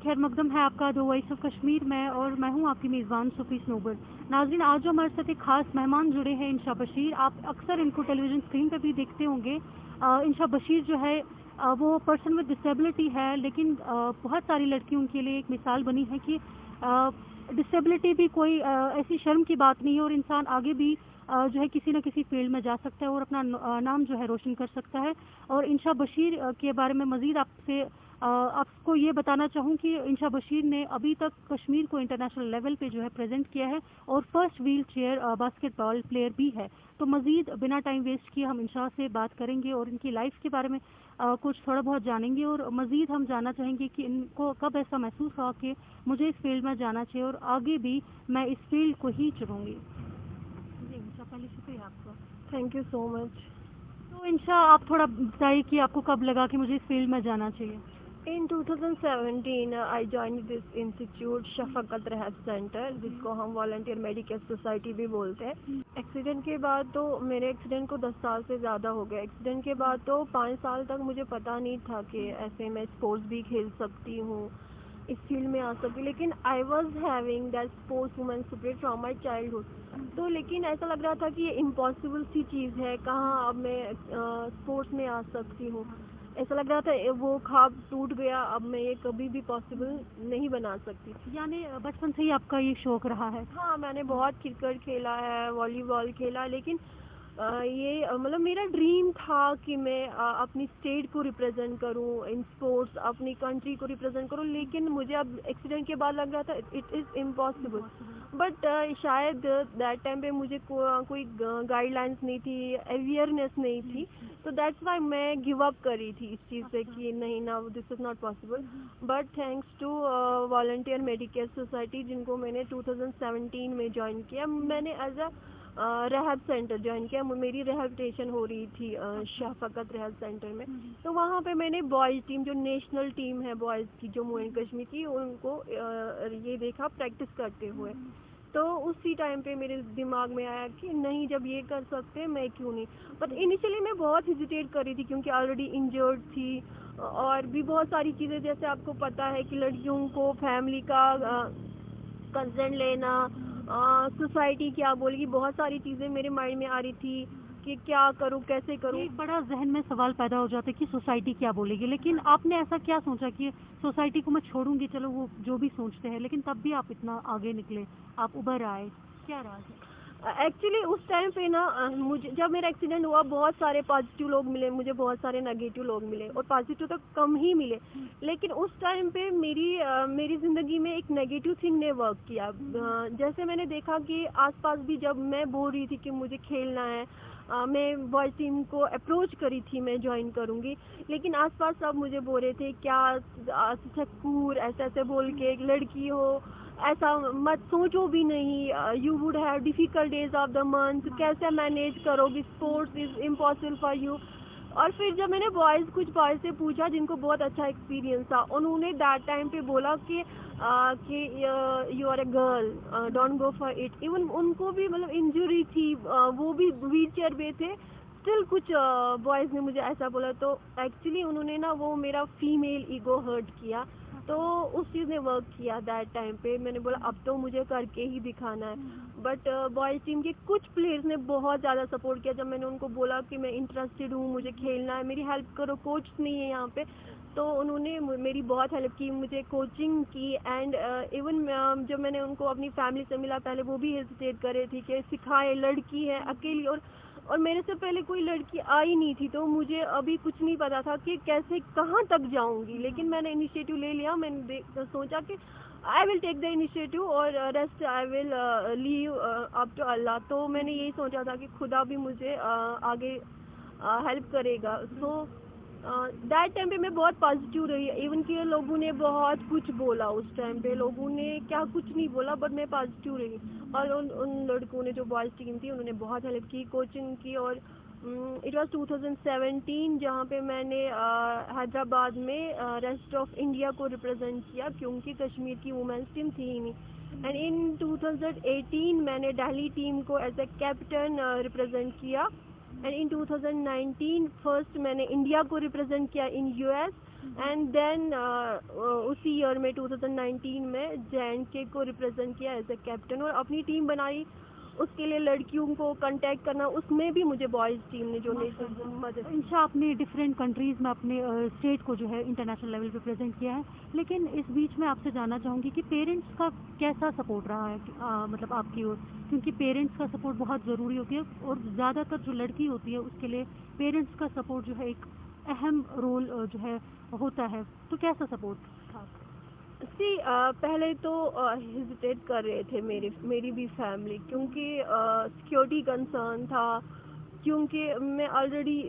खैर मकदम है आपका द वॉइस ऑफ कश्मीर में, और मैं हूं आपकी मेज़बान सुफी स्नोबर। नाज़रीन, आज जो हमारे साथ एक खास मेहमान जुड़े हैं, इंशा बशीर। आप अक्सर इनको टेलीविज़न स्क्रीन पे भी देखते होंगे। इंशा बशीर जो है वो पर्सन विद डिसेबिलिटी है, लेकिन बहुत सारी लड़कियों के लिए एक मिसाल बनी है कि डिसेबिलिटी भी कोई ऐसी शर्म की बात नहीं है, और इंसान आगे भी जो है किसी न किसी फील्ड में जा सकता है और अपना नाम जो है रोशन कर सकता है। और इंशा बशीर के बारे में मज़ीद आपको ये बताना चाहूँ कि इंशा बशीर ने अभी तक कश्मीर को इंटरनेशनल लेवल पे जो है प्रेजेंट किया है, और first wheel chair basketball player भी है। तो मज़ीद बिना टाइम वेस्ट किए हम इंशा से बात करेंगे और इनकी लाइफ के बारे में कुछ थोड़ा बहुत जानेंगे, और मज़ीद हम जानना चाहेंगे कि इनको कब ऐसा महसूस हुआ कि मुझे इस फील्ड में जाना चाहिए और आगे भी मैं इस फील्ड को ही चुनूँगी। जी इंशा, पहले शुक्रिया आपका। Thank you so much. तो इंशा, आप थोड़ा बताइए कि आपको कब लगा कि मुझे इस फील्ड में जाना चाहिए। In 2017, I joined this institute Shafqat Rahab centre, जिसको हम वॉलंटियर मेडिकल सोसाइटी भी बोलते हैं। एक्सीडेंट के बाद तो मेरे एक्सीडेंट को 10 साल से ज़्यादा हो गया। एक्सीडेंट के बाद तो 5 साल तक मुझे पता नहीं था कि ऐसे मैं स्पोर्ट्स भी खेल सकती हूँ, इस फील्ड में आ सकती। लेकिन I was having that sports women spirit from my childhood. तो लेकिन ऐसा लग रहा था कि ये इम्पॉसिबल सी चीज़ है, कहाँ अब मैं स्पोर्ट्स में आ सकती हूँ। ऐसा लग रहा था वो ख्वाब टूट गया, अब मैं ये कभी भी पॉसिबल नहीं बना सकती। यानी बचपन से ही आपका ये शौक रहा है? हाँ, मैंने बहुत क्रिकेट खेला है, वॉलीबॉल खेला, लेकिन ये मतलब मेरा ड्रीम था कि मैं अपनी स्टेट को रिप्रेजेंट करूं इन स्पोर्ट्स, अपनी कंट्री को रिप्रेजेंट करूं। लेकिन मुझे अब एक्सीडेंट के बाद लग रहा था इट इज़ इम्पॉसिबल। बट शायद दैट टाइम पे मुझे कोई गाइडलाइंस नहीं थी, अवेयरनेस नहीं थी, तो दैट्स वाई मैं गिव अप करी थी इस चीज़ से कि नहीं ना, this is not possible. But thanks to volunteer medical society, जिनको मैंने 2017 में ज्वाइन किया। मैंने as a rehab centre join किया। मेरी रिहेबिलिटेशन हो रही थी शफकत रहब सेंटर में। तो वहाँ पे मैंने बॉयज़ टीम, जो नेशनल टीम है बॉयज़ की जम्मू एंड कश्मीर की, उनको ये देखा प्रैक्टिस करते हुए। तो उसी टाइम पे मेरे दिमाग में आया कि नहीं, जब ये कर सकते हैं मैं क्यों नहीं। बट इनिशियली मैं बहुत हेजिटेट कर रही थी, क्योंकि ऑलरेडी इंजर्ड थी, और भी बहुत सारी चीज़ें, जैसे आपको पता है कि लड़कियों को फैमिली का कंसर्न लेना, सोसाइटी क्या बोलेगी, बहुत सारी चीज़ें मेरे माइंड में आ रही थी कि क्या करूँ, कैसे करूँ। एक बड़ा जहन में सवाल पैदा हो जाता है कि सोसाइटी क्या बोलेगी, लेकिन आपने ऐसा क्या सोचा कि सोसाइटी को मैं छोड़ूंगी, चलो वो जो भी सोचते हैं, लेकिन तब भी आप इतना आगे निकले, आप उभर आए, क्या राज है? एक्चुअली उस टाइम पे ना मुझे जब मेरा एक्सीडेंट हुआ, बहुत सारे पॉजिटिव लोग मिले मुझे, बहुत सारे नेगेटिव लोग मिले, और पॉजिटिव तो कम ही मिले। लेकिन उस टाइम पे मेरी ज़िंदगी में एक नेगेटिव थिंग ने वर्क किया। जैसे मैंने देखा कि आसपास भी, जब मैं बोल रही थी कि मुझे खेलना है, मैं बॉयज़ टीम को अप्रोच करी थी मैं ज्वाइन करूँगी, लेकिन आसपास सब मुझे बोल रहे थे क्या चक्कूर, ऐसे ऐसे बोल के, एक लड़की हो, ऐसा मत सोचो भी नहीं, you would have difficult days of the month, कैसे मैनेज करोगी, sports is impossible for you. और फिर जब मैंने कुछ बॉयज़ से पूछा जिनको बहुत अच्छा एक्सपीरियंस था, उन्होंने दैट टाइम पे बोला कि you are a girl, don't go for it. Even उनको भी मतलब इंजरी थी, वो भी व्हील चेयर पे थे, स्टिल कुछ बॉयज़ ने मुझे ऐसा बोला। तो एक्चुअली उन्होंने ना वो मेरा फीमेल ईगो हर्ट किया, तो उस चीज़ ने वर्क किया। दैट टाइम पे मैंने बोला अब तो मुझे करके ही दिखाना है। बट बॉयज़ टीम के कुछ प्लेयर्स ने बहुत ज़्यादा सपोर्ट किया। जब मैंने उनको बोला कि मैं इंटरेस्टेड हूँ, मुझे खेलना है, मेरी हेल्प करो, कोच नहीं है यहाँ पे, तो उन्होंने मेरी बहुत हेल्प की, मुझे कोचिंग की। एंड इवन जब मैंने उनको अपनी फैमिली से मिला, पहले वो भी हेजिटेट कर रही थी कि सिखाए, लड़की है अकेली, और मेरे से पहले कोई लड़की आई नहीं थी, तो मुझे अभी कुछ नहीं पता था कि कैसे कहाँ तक जाऊंगी। लेकिन मैंने इनिशिएटिव ले लिया, मैंने सोचा कि I will take the initiative और rest I will leave up to Allah. तो मैंने यही सोचा था कि खुदा भी मुझे आगे हेल्प करेगा। सो दैट टाइम पे मैं बहुत पॉजिटिव रही। इवन कि लोगों ने बहुत कुछ बोला, उस टाइम पे लोगों ने क्या कुछ नहीं बोला, बट मैं पॉजिटिव रही। और उन लड़कों ने, जो बॉयज़ टीम थी, उन्होंने बहुत हेल्प की, कोचिंग की। और इट वाज 2017 जहाँ पे मैंने हैदराबाद में रेस्ट ऑफ इंडिया को रिप्रेजेंट किया, क्योंकि कश्मीर की वुमेंस टीम थी ही नहीं। एंड इन 2018 मैंने दिल्ली टीम को एज ए कैप्टन रिप्रेजेंट किया। एंड इन 2019 फर्स्ट मैंने इंडिया को रिप्रेजेंट किया इन यूएस। एंड देन उसी ईयर में 2019 में JNK को रिप्रेजेंट किया एज ए कैप्टन और अपनी टीम बनाई। उसके लिए लड़कियों को कांटेक्ट करना, उसमें भी मुझे बॉयज़ टीम ने जो मदद। इंशा आपने डिफरेंट कंट्रीज़ में अपने स्टेट को जो है इंटरनेशनल लेवल पे प्रेजेंट किया है, लेकिन इस बीच में आपसे जानना चाहूँगी कि पेरेंट्स का कैसा सपोर्ट रहा है मतलब आपकी ओर, क्योंकि पेरेंट्स का सपोर्ट बहुत ज़रूरी होती है और ज़्यादातर जो लड़की होती है उसके लिए पेरेंट्स का सपोर्ट जो है एक अहम रोल जो है होता है, तो कैसा सपोर्ट था? पहले तो हेजिटेट कर रहे थे मेरी भी फैमिली, क्योंकि सिक्योरिटी कंसर्न था, क्योंकि मैं ऑलरेडी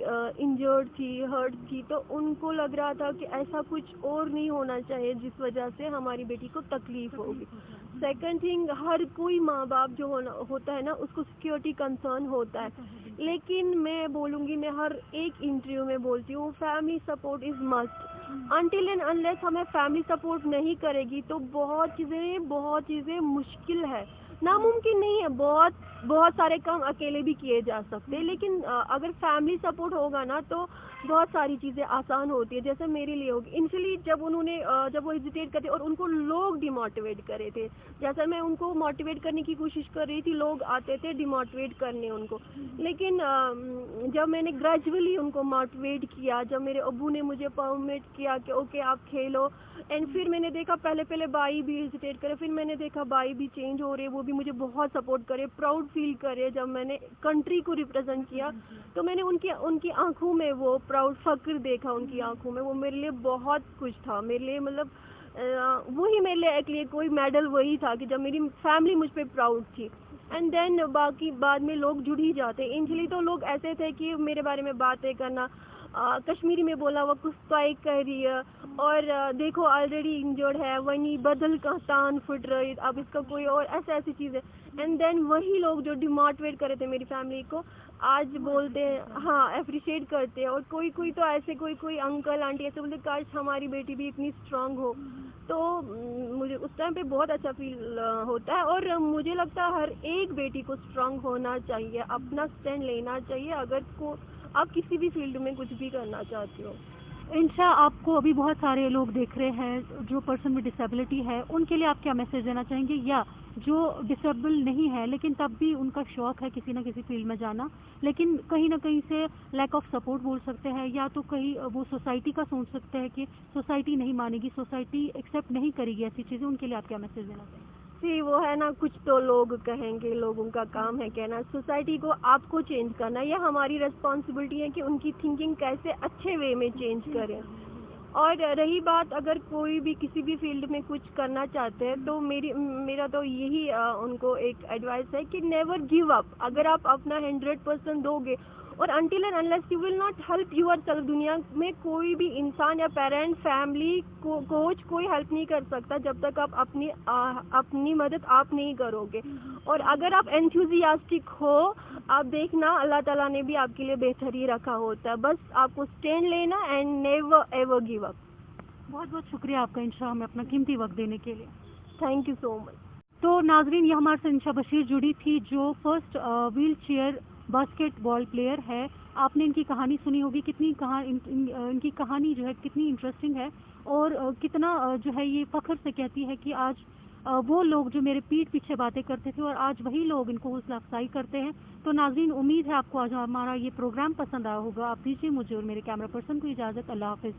इंजर्ड थी, हर्ट थी, तो उनको लग रहा था कि ऐसा कुछ और नहीं होना चाहिए जिस वजह से हमारी बेटी को तकलीफ होगी। सेकंड थिंग, हर कोई माँ बाप जो होता है ना, उसको सिक्योरिटी कंसर्न होता है, लेकिन मैं बोलूँगी, मैं हर एक इंटरव्यू में बोलती हूँ, family support is must. Until and unless हमें फैमिली सपोर्ट नहीं करेगी तो बहुत चीज़ें मुश्किल है, नामुमकिन नहीं है। बहुत सारे काम अकेले भी किए जा सकते हैं, लेकिन अगर फैमिली सपोर्ट होगा ना तो बहुत सारी चीज़ें आसान होती है, जैसे मेरे लिए होगी। इनिशियली जब वो हेजिटेट करते और उनको लोग डिमोटिवेट करे थे, जैसा मैं उनको मोटिवेट करने की कोशिश कर रही थी, लोग आते थे डिमोटिवेट करने उनको, लेकिन जब मैंने ग्रेजुअली उनको मोटिवेट किया, जब मेरे अब्बू ने मुझे परमिट किया कि ओके आप खेलो, एंड फिर मैंने देखा पहले भाई भी हेजिटेट करे, फिर मैंने देखा भाई भी चेंज हो रहे, वो भी मुझे बहुत सपोर्ट करे, प्राउड फील करे। जब मैंने कंट्री को रिप्रेजेंट किया तो मैंने उनकी आंखों में वो प्राउड फक्र देखा, उनकी आंखों में, वो मेरे लिए बहुत कुछ था, मेरे लिए मतलब वही मेरे लिए एक लिए कोई मेडल वही था कि जब मेरी फैमिली मुझ पे प्राउड थी। एंड देन बाकी बाद में लोग जुड़ ही जाते। इनिशियली तो लोग ऐसे थे कि मेरे बारे में बातें करना, कश्मीरी में बोला वो कुछ तय कर रही है, और देखो ऑलरेडी इंजर्ड है, वही बदल का तान फुट रही, अब इसका कोई और ऐसी चीज़ें। एंड देन वही लोग जो डिमोटिवेट कर रहे थे मेरी फैमिली को, आज बोलते हैं, हाँ अप्रिशिएट करते हैं, और कोई तो ऐसे कोई अंकल आंटी ऐसे बोलते काश हमारी बेटी भी इतनी स्ट्रांग हो। तो मुझे उस टाइम पे बहुत अच्छा फील होता है, और मुझे लगता है हर एक बेटी को स्ट्रांग होना चाहिए, अपना स्टैंड लेना चाहिए, अगर आप किसी भी फील्ड में कुछ भी करना चाहती हो। इंशा, आपको अभी बहुत सारे लोग देख रहे हैं जो पर्सन में डिसेबिलिटी है, उनके लिए आप क्या मैसेज देना चाहेंगे, या जो डिसेबल नहीं है लेकिन तब भी उनका शौक है किसी ना किसी फील्ड में जाना, लेकिन कहीं ना कहीं से लैक ऑफ सपोर्ट बोल सकते हैं, या तो कहीं वो सोसाइटी का सोच सकते हैं कि सोसाइटी नहीं मानेगी, सोसाइटी एक्सेप्ट नहीं करेगी ऐसी चीज़ें, उनके लिए आप क्या मैसेज देना चाहेंगे? वो है ना, कुछ तो लोग कहेंगे, लोगों का काम है कहना, सोसाइटी को आपको चेंज करना, यह हमारी रिस्पॉन्सिबिलिटी है कि उनकी थिंकिंग कैसे अच्छे वे में चेंज करें। और रही बात, अगर कोई भी किसी भी फील्ड में कुछ करना चाहते हैं तो मेरा तो यही उनको एक एडवाइस है कि नेवर गिव अप। अगर आप अपना 100% दोगे, और until and unless you will not help yourself, दुनिया में कोई भी इंसान या पेरेंट, फैमिली, कोच कोई हेल्प नहीं कर सकता जब तक आप अपनी मदद आप नहीं करोगे। और अगर आप एंथुजियास्टिक हो, आप देखना अल्लाह ताला ने भी आपके लिए बेहतर ही रखा होता है, बस आपको स्टैंड लेना and never ever give up. बहुत बहुत शुक्रिया आपका इंशा, हमें अपना कीमती वक्त देने के लिए। Thank you so much. तो नाजरीन, ये हमारे साथ इंशा बशीर जुड़ी थी, जो first wheel chair basketball player है। आपने इनकी कहानी सुनी होगी, इनकी कहानी जो है कितनी इंटरेस्टिंग है, और कितना जो है ये फख्र से कहती है कि आज वो लोग जो मेरे पीठ पीछे बातें करते थे और आज वही लोग इनको हौसला अफजाई करते हैं। तो नाजरीन, उम्मीद है आपको आज हमारा ये प्रोग्राम पसंद आया होगा। आप दीजिए मुझे और मेरे कैमरा पर्सन को इजाज़त। अल्लाह हाफिज़।